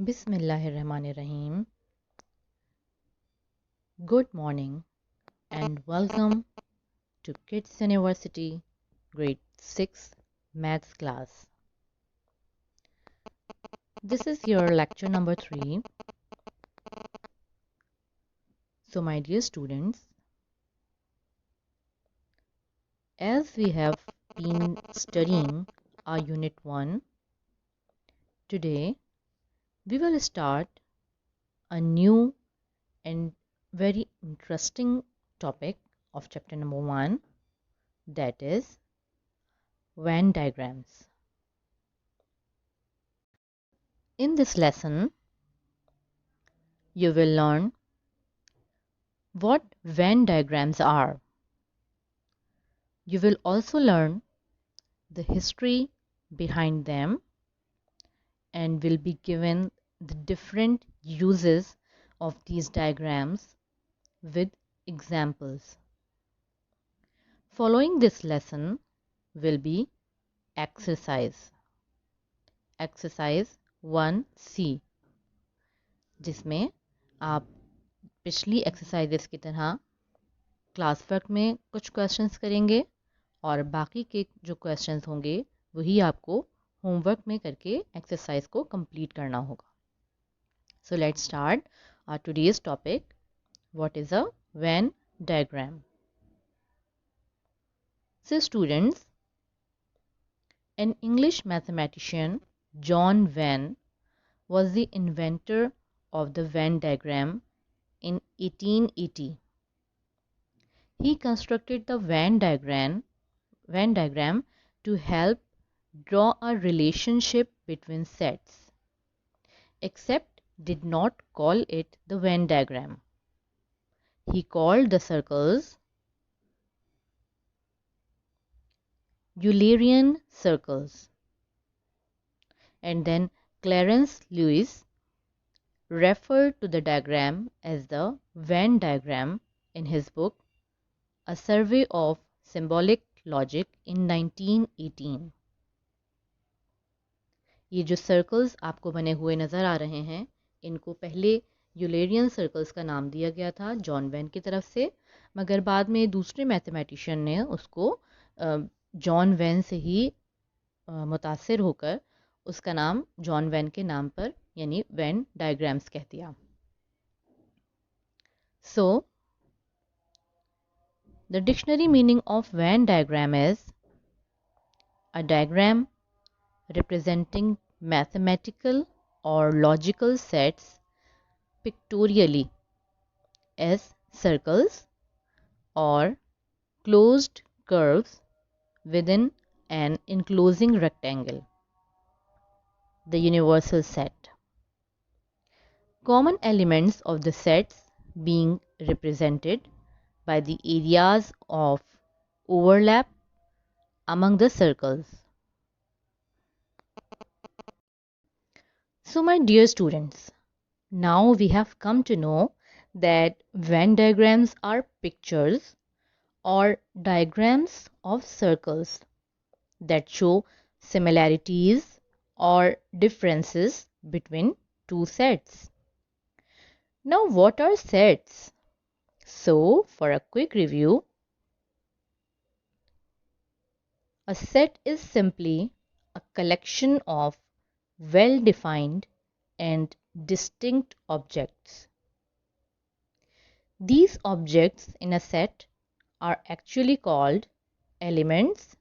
Bismillahirrahmanirrahim. Good morning and welcome to Kids University Grade 6 Maths class. This is your lecture number 3. So my dear students, as we have been studying our unit 1, today we will start a new and very interesting topic of chapter number 1, that is Venn diagrams. In this lesson, you will learn what Venn diagrams are. You will also learn the history behind them and will be given the different uses of these diagrams with examples. Following this lesson will be exercise 1C, जिसमें आप पिछली exercises की तरह class work में कुछ questions करेंगे और बाकी के जो क्वेश्चंस होंगे वही आपको होमवर्क में करके एक्सरसाइज को कंप्लीट करना होगा. So let's start our today's topic. What is a Venn diagram? So students, an English mathematician, John Venn, was the inventor of the Venn diagram in 1880. He constructed the Venn diagram to help draw a relationship between sets, except did not call it the Venn diagram. He called the circles Eulerian circles. And then Clarence Lewis referred to the diagram as the Venn diagram in his book A Survey of Symbolic Logic in 1918. ये जो circles आपको बने हुए नज़र आ रहे हैं, इनको पहले यूलेरियन सर्कल्स का नाम दिया गया था जॉन वेन की तरफ से, मगर बाद में दूसरे मैथमेटिशियन ने उसको जॉन वेन से ही मुतासिर होकर उसका नाम जॉन वेन के नाम पर यानी वेन डायग्राम्स कह दिया. So the dictionary meaning of Venn diagram is a diagram representing mathematical or logical sets pictorially as circles or closed curves within an enclosing rectangle. The universal set. Common elements of the sets being represented by the areas of overlap among the circles. So my dear students, now we have come to know that Venn diagrams are pictures or diagrams of circles that show similarities or differences between two sets. Now what are sets? So for a quick review, a set is simply a collection of well-defined and distinct objects. These objects in a set are actually called elements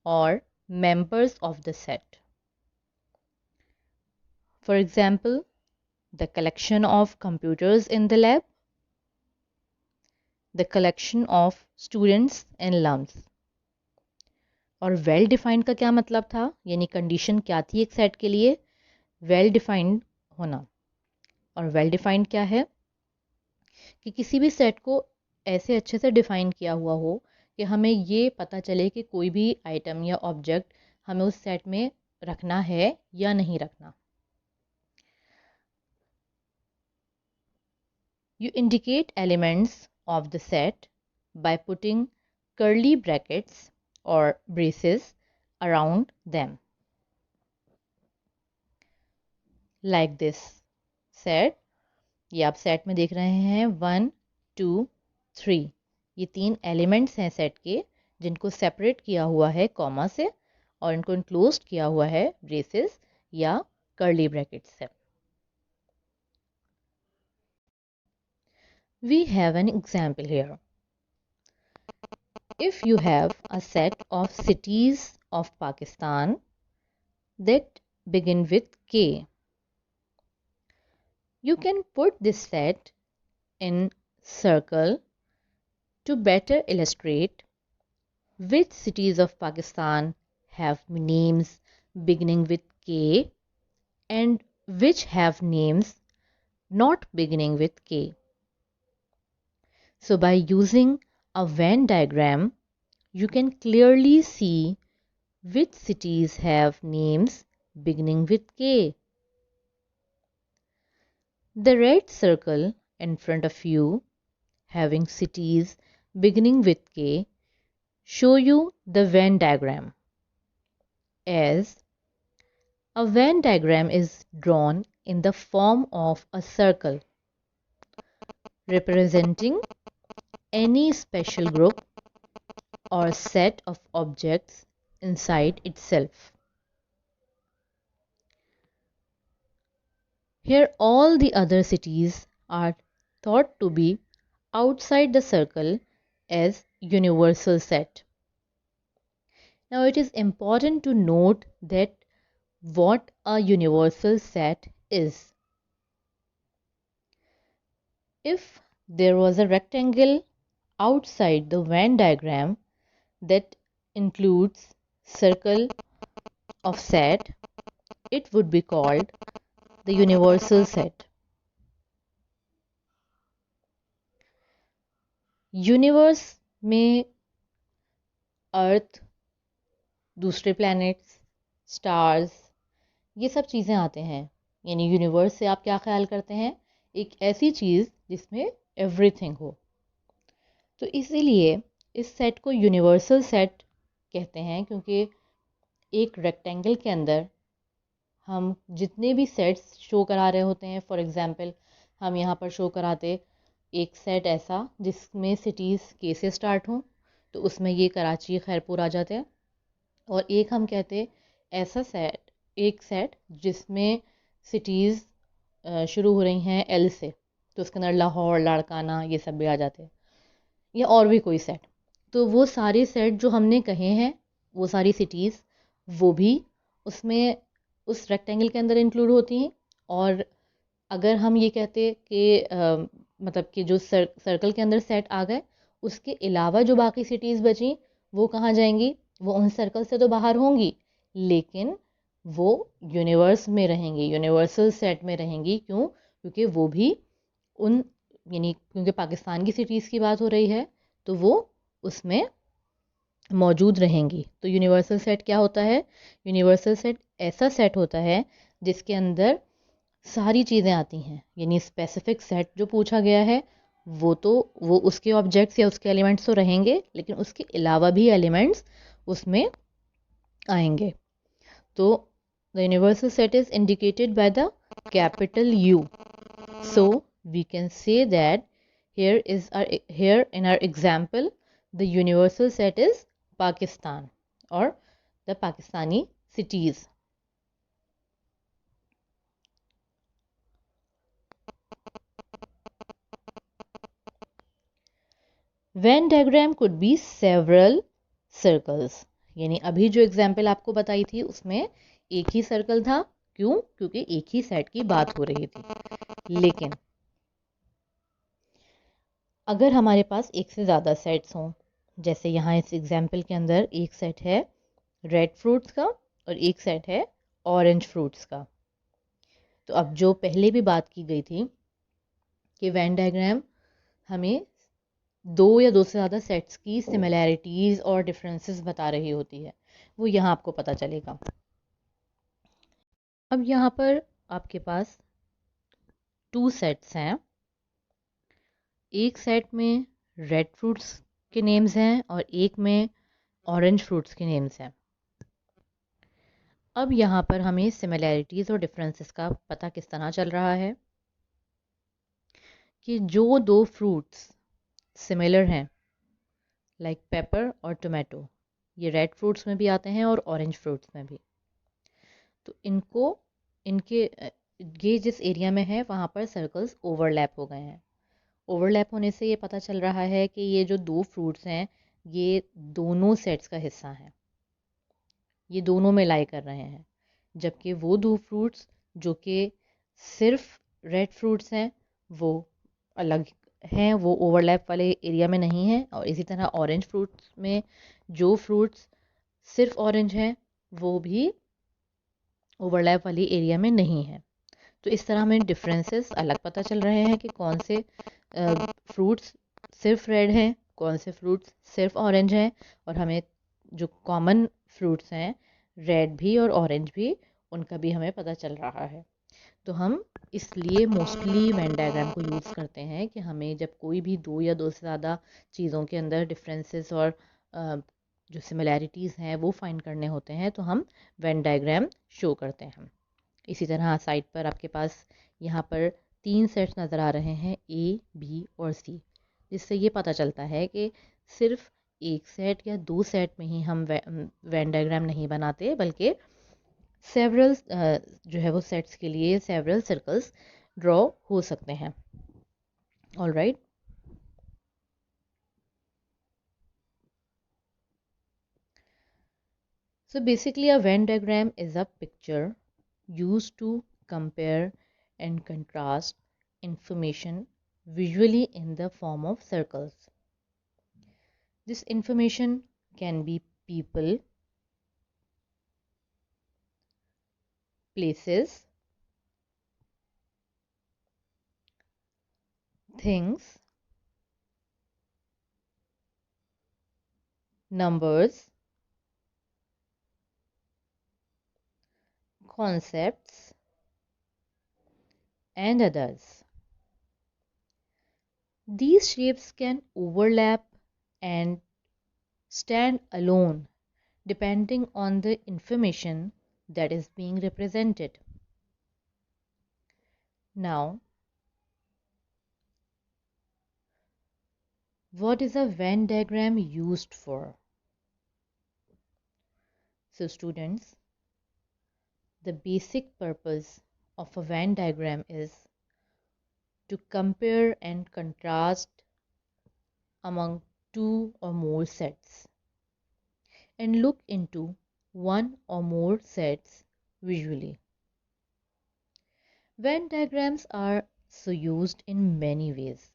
or members of the set. For example, the collection of computers in the lab, the collection of students in lumps. और well defined का क्या मतलब था, यानी condition क्या थी एक set के लिए? वेल डिफाइंड होना. और वेल डिफाइंड क्या है कि किसी भी सेट को ऐसे अच्छे से डिफाइन किया हुआ हो कि हमें ये पता चले कि कोई भी आइटम या ऑब्जेक्ट हमें उस सेट में रखना है या नहीं रखना. You indicate elements of the set by putting curly brackets or braces around them. Like this set. ये आप सेट में देख रहे हैं 1 2 3, ये 3 एलिमेंट्स हैं सेट के जिनको सेपरेट किया हुआ है कॉमा से और इनको इनक्लोज किया हुआ है ब्रेसेस या कर्ली ब्रैकेट्स से। We have an example here. If you have a set of cities of Pakistan that begin with K, you can put this set in circle to better illustrate which cities of Pakistan have names beginning with K and which have names not beginning with K. So by using a Venn diagram, you can clearly see which cities have names beginning with K. The red circle in front of you having cities beginning with K show you the Venn diagram. As a Venn diagram is drawn in the form of a circle representing any special group or set of objects inside itself. Here all the other cities are thought to be outside the circle as universal set. Now it is important to note that what a universal set is. If there was a rectangle outside the Venn diagram that includes circle of set, it would be called the universal set. Universe में अर्थ, दूसरे planets, stars, ये सब चीज़ें आते हैं। यानी universe से आप क्या ख्याल करते हैं? एक ऐसी चीज़ जिसमें एवरीथिंग हो। तो इसीलिए इस सेट को यूनिवर्सल सेट कहते हैं, क्योंकि एक रेक्टेंगल के अंदर हम जितने भी सेट्स शो करा रहे होते हैं, फॉर एग्जांपल हम यहाँ पर शो कराते एक सेट ऐसा जिसमें सिटीज़ के से स्टार्ट हों, तो उसमें ये कराची खैरपुर आ जाते हैं। और एक हम कहते ऐसा सेट, एक सेट जिसमें सिटीज़ शुरू हो रही हैं एल से, तो उसके अंदर लाहौर, लाड़काना, ये सब भी आ जाते हैं, या और भी कोई सेट। तो वो सारे सेट जो हमने कहे हैं, वो सारी सिटीज़ वो भी उसमें उस रेक्टेंगल के अंदर इंक्लूड होती हैं। और अगर हम ये कहते कि मतलब कि जो सर्कल के अंदर सेट आ गए, उसके अलावा जो बाकी सिटीज़ बची वो कहाँ जाएंगी? वो उन सर्कल से तो बाहर होंगी, लेकिन वो यूनिवर्स में रहेंगी, यूनिवर्सल सेट में रहेंगी। क्यों? क्योंकि वो भी उन, यानी क्योंकि पाकिस्तान की सिटीज़ की बात हो रही है, तो वो उसमें मौजूद रहेंगी। तो यूनिवर्सल सेट क्या होता है? यूनिवर्सल सेट ऐसा सेट होता है जिसके अंदर सारी चीज़ें आती हैं। यानी स्पेसिफिक सेट जो पूछा गया है वो उसके ऑब्जेक्ट्स या उसके एलिमेंट्स तो रहेंगे, लेकिन उसके अलावा भी एलिमेंट्स उसमें आएंगे। तो the universal set is indicated by the capital U. So we can say that here in our example the universal set is Pakistan or the Pakistani cities. Venn diagram could be several circles. यानी अभी जो example आपको बताई थी उसमें एक ही circle था। क्यों? क्योंकि एक ही सेट की बात हो रही थी। लेकिन अगर हमारे पास एक से ज़्यादा सेट्स हों, जैसे यहाँ इस एग्जाम्पल के अंदर एक सेट है रेड फ्रूट्स का और एक सेट है ऑरेंज फ्रूट्स का, तो अब जो पहले भी बात की गई थी कि वेन डायग्राम हमें दो या दो से ज़्यादा सेट्स की सिमिलैरिटीज़ और डिफरेंसेस बता रही होती है, वो यहाँ आपको पता चलेगा। अब यहाँ पर आपके पास 2 सेट्स हैं। एक सेट में रेड फ्रूट्स के नेम्स हैं और एक में ऑरेंज फ्रूट्स के नेम्स हैं। अब यहाँ पर हमें सिमिलैरिटीज़ और डिफरेंसेस का पता किस तरह चल रहा है कि जो दो फ्रूट्स सिमिलर हैं, लाइक पेपर और टोमेटो, ये रेड फ्रूट्स में भी आते हैं और ऑरेंज फ्रूट्स में भी, तो इनको इनके ये जिस एरिया में है वहाँ पर सर्कल्स ओवरलैप हो गए हैं। ओवरलैप होने से ये पता चल रहा है कि ये जो दो फ्रूट्स हैं ये दोनों सेट्स का हिस्सा हैं, ये दोनों में लाई कर रहे हैं, जबकि वो दो फ्रूट्स जो कि सिर्फ रेड फ्रूट्स हैं वो अलग हैं, वो ओवरलैप वाले एरिया में नहीं हैं। और इसी तरह ऑरेंज फ्रूट्स में जो फ्रूट्स सिर्फ ऑरेंज हैं वो भी ओवरलैप वाली एरिया में नहीं है। तो इस तरह हमें डिफरेंसेस अलग पता चल रहे हैं कि कौन से फ्रूट्स सिर्फ रेड हैं, कौन से फ्रूट्स सिर्फ ऑरेंज हैं, और हमें जो कॉमन फ्रूट्स हैं रेड भी और ऑरेंज भी, उनका भी हमें पता चल रहा है। तो हम इसलिए मोस्टली वेन डायग्राम को यूज़ करते हैं कि हमें जब कोई भी दो या दो से ज़्यादा चीज़ों के अंदर डिफरेंसेस और जो सिमिलैरिटीज़ हैं वो फाइंड करने होते हैं, तो हम वेन डायग्राम शो करते हैं। इसी तरह साइड पर आपके पास यहाँ पर 3 सेट्स नज़र आ रहे हैं, ए, बी और सी, जिससे ये पता चलता है कि सिर्फ एक सेट या दो सेट में ही हम वेन डायग्राम नहीं बनाते, बल्कि सेवरल जो है वो सेट्स के लिए सेवरल सर्कल्स ड्रॉ हो सकते हैं। All right, so basically a Venn diagram is a picture used to compare and contrast information visually in the form of circles. This information can be people, places, things, numbers, concepts, and others. These shapes can overlap and stand alone depending on the information that is being represented. Now, what is a Venn diagram used for? So students, the basic purpose of a Venn diagram is to compare and contrast among two or more sets and look into one or more sets visually. Venn diagrams are so used in many ways.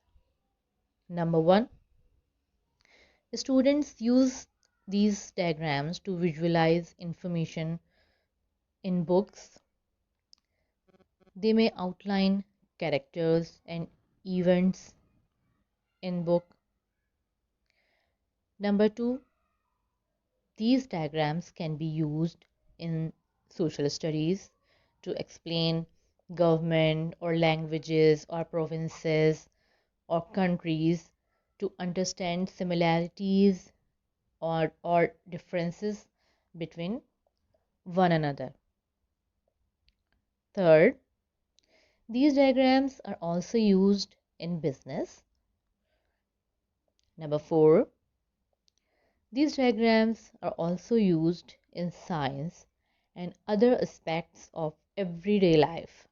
Number one, students use these diagrams to visualize information in books. They may outline characters and events in book. Number two, these diagrams can be used in social studies to explain government or languages or provinces or countries, to understand similarities or differences between one another. Third, these diagrams are also used in business. Number four, these diagrams are also used in science and other aspects of everyday life.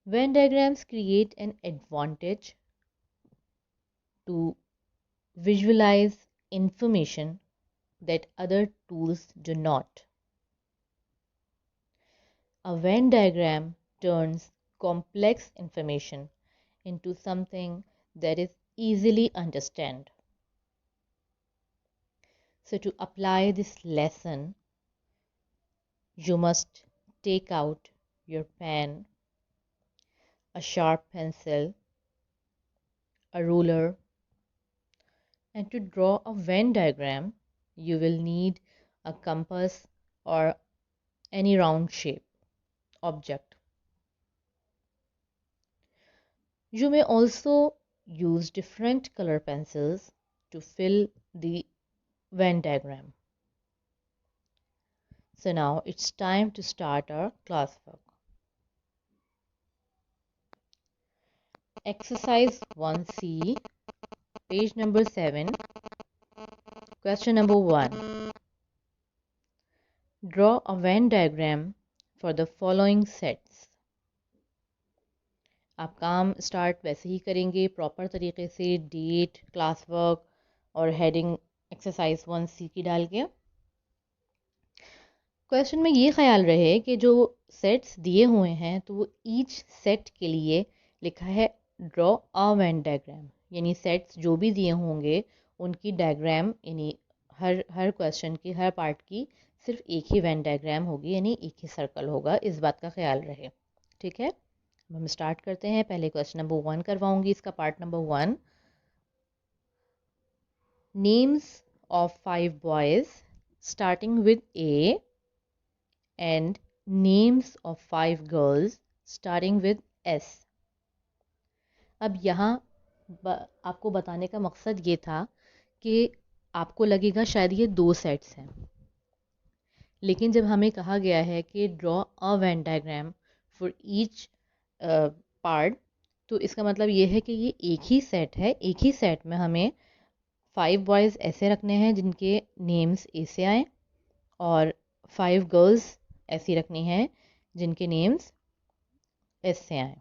Venn diagrams create an advantage to visualize information that other tools do not. A Venn diagram turns complex information into something that is easily understood. So to apply this lesson, you must take out your pen, a sharp pencil, a ruler, and to draw a Venn diagram, you will need a compass or any round shape object. You may also use different color pencils to fill the Venn diagram. So now it's time to start our classwork. Exercise 1C, page number 7. Question number 1. Draw a Venn diagram for the following sets. आप काम start वैसे ही करेंगे proper तरीके से, date, class work और heading exercise 1C की डाल के। क्वेश्चन में ये ख्याल रहे कि जो सेट्स दिए हुए हैं तो वो ईच सेट के लिए लिखा है ड्रॉ अ वेन डायग्राम, यानी सेट्स जो भी दिए होंगे उनकी डायग्राम, यानी हर क्वेश्चन की हर पार्ट की सिर्फ एक ही वेन डायग्राम होगी, यानी एक ही सर्कल होगा। इस बात का ख्याल रहे, ठीक है। अब हम स्टार्ट करते हैं। पहले क्वेश्चन नंबर 1 करवाऊंगी, इसका part number 1। Names of 5 boys starting with A and names of 5 girls starting with S। अब यहाँ आपको बताने का मकसद ये था कि आपको लगेगा शायद ये 2 सेट्स हैं, लेकिन जब हमें कहा गया है कि draw a Venn diagram for each part, तो इसका मतलब ये है कि ये एक ही सेट है। एक ही सेट में हमें 5 बॉयज़ ऐसे रखने हैं जिनके नेम्स ए से आए, और 5 गर्ल्स ऐसी रखनी है जिनके नेम्स एस से आए।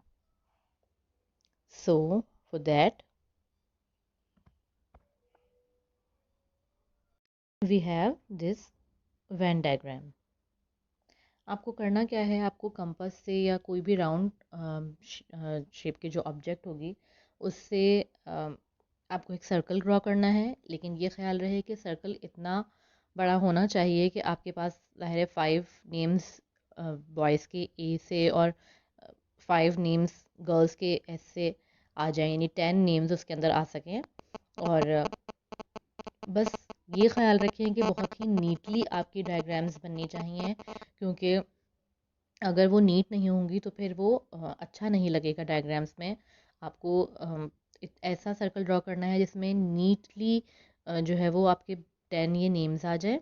So for that we have this Venn diagram. आपको करना क्या है, आपको कंपास से या कोई भी राउंड शेप के जो ऑब्जेक्ट होगी उससे आपको एक सर्कल ड्रॉ करना है, लेकिन ये ख्याल रहे कि सर्कल इतना बड़ा होना चाहिए कि आपके पास ज़ाहिर 5 नेम्स बॉयज़ के ए से और 5 नेम्स गर्ल्स के एस से आ जाएं, यानी 10 नेम्स उसके अंदर आ सकें। और बस ये ख्याल रखें कि बहुत ही नीटली आपकी डायग्राम्स बननी चाहिए, क्योंकि अगर वो नीट नहीं होंगी तो फिर वो अच्छा नहीं लगेगा डायग्राम्स में। आपको ऐसा सर्कल ड्रॉ करना है जिसमें नीटली जो है वो आपके 10 ये नेम्स आ जाए।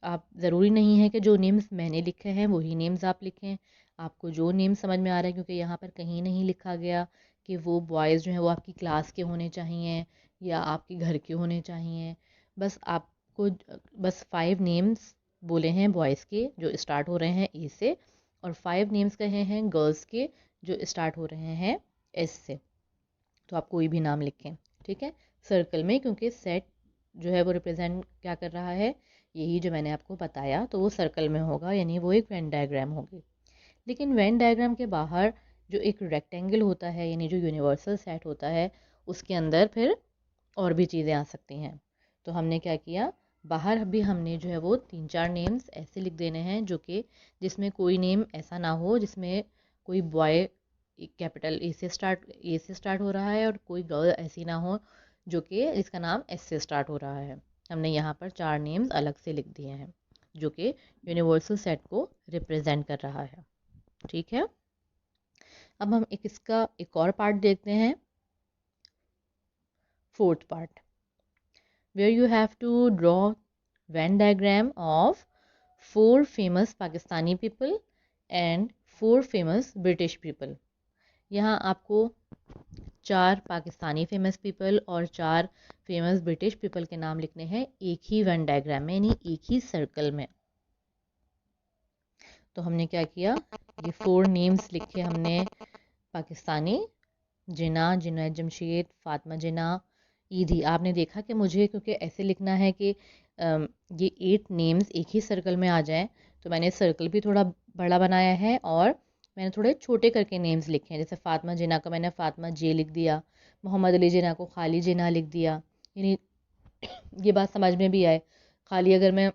आप ज़रूरी नहीं है कि जो नेम्स मैंने लिखे हैं वही नेम्स आप लिखें। आपको जो नेम समझ में आ रहा है, क्योंकि यहाँ पर कहीं नहीं लिखा गया कि वो बॉयज़ जो हैं वो आपकी क्लास के होने चाहिए या आपके घर के होने चाहिए। बस आपको बस 5 नेम्स बोले हैं बॉयज़ के जो स्टार्ट हो रहे हैं ए से, और 5 नेम्स कहे हैं गर्ल्स के जो स्टार्ट हो रहे हैं एस से। तो आप कोई भी नाम लिखें, ठीक है, सर्कल में, क्योंकि सेट जो है वो रिप्रेजेंट क्या कर रहा है, यही जो मैंने आपको बताया, तो वो सर्कल में होगा, यानी वो एक वेन डायग्राम होगी। लेकिन वेन डायग्राम के बाहर जो एक रेक्टेंगल होता है, यानी जो यूनिवर्सल सेट होता है, उसके अंदर फिर और भी चीज़ें आ सकती हैं। तो हमने क्या किया, बाहर भी हमने जो है वो 3-4 नेम्स ऐसे लिख देने हैं जो कि जिसमें कोई नेम ऐसा ना हो जिसमें कोई बॉय कैपिटल ए से स्टार्ट हो रहा है और कोई गर्ल ऐसी ना हो जो कि इसका नाम एस से स्टार्ट हो रहा है। हमने यहाँ पर 4 नेम्स अलग से लिख दिए हैं जो कि यूनिवर्सल सेट को रिप्रेजेंट कर रहा है, ठीक है। अब हम इसका एक और पार्ट देखते हैं, 4th part, where you have to draw Venn diagram of 4 famous Pakistani people and 4 famous British people। यहाँ आपको 4 पाकिस्तानी फेमस पीपल और 4 फेमस ब्रिटिश पीपल के नाम लिखने हैं एक ही वेन डायग्राम में, यानी एक ही सर्कल में। तो हमने क्या किया, ये 4 नेम्स लिखे हमने पाकिस्तानी, जिना, जुनैद जमशेद, फातिमा जिना, ईदी। आपने देखा कि मुझे क्योंकि ऐसे लिखना है कि ये 8 नेम्स एक ही सर्कल में आ जाएं, तो मैंने सर्कल भी थोड़ा बड़ा बनाया है और मैंने थोड़े छोटे करके नेम्स लिखे हैं। जैसे फातिमा जिना का मैंने फातिमा जे लिख दिया, मोहम्मद अली जिना को खाली जिना लिख दिया, यानी ये बात समझ में भी आए। खाली अगर मैं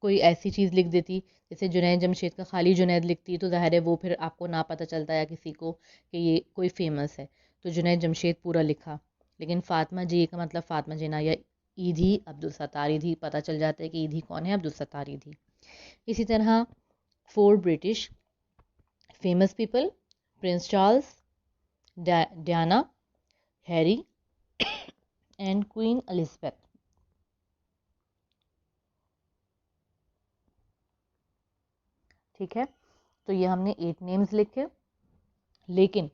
कोई ऐसी चीज़ लिख देती जैसे जुनैद जमशेद का खाली जुनैद लिखती, तो ज़ाहिर है वो फिर आपको ना पता चलता या किसी को कि ये कोई फेमस है, तो जुनैद जमशेद पूरा लिखा। लेकिन फ़ातिमा जी का मतलब फ़ातिमा जिना या ईदी अब्दुल सत्तार ईदी, पता चल जाता है कि ईदी कौन है, अब्दुल सत्तार ईदी। इसी तरह 4 British famous people, Prince Charles, Diana, Harry and queen Elizabeth. ठीक है, तो ये हमने 8 नेम्स लिखे, लेकिन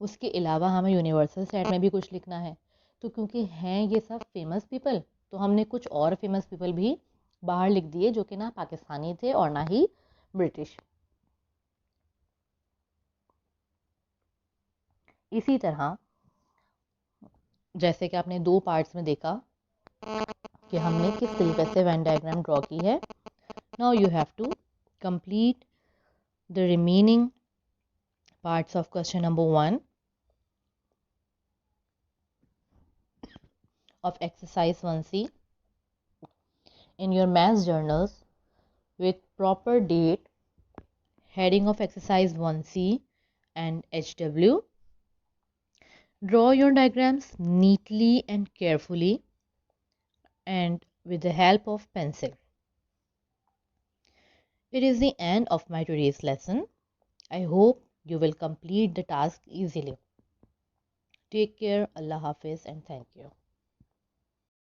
उसके अलावा हमें यूनिवर्सल सेट में भी कुछ लिखना है। तो क्योंकि हैं ये सब फेमस पीपल, तो हमने कुछ और फेमस पीपल भी बाहर लिख दिए जो कि ना पाकिस्तानी थे और ना ही ब्रिटिश। इसी तरह जैसे कि आपने 2 पार्ट्स में देखा कि हमने किस तरीके से वेन डायग्राम ड्रॉ की है। Now you have to complete the remaining parts of question number 1 of exercise 1C in your maths journals with proper date, heading of exercise 1C and HW. Draw your diagrams neatly and carefully and with the help of pencil. It is the end of my today's lesson. I hope you will complete the task easily. Take care, Allah Hafiz, and thank you.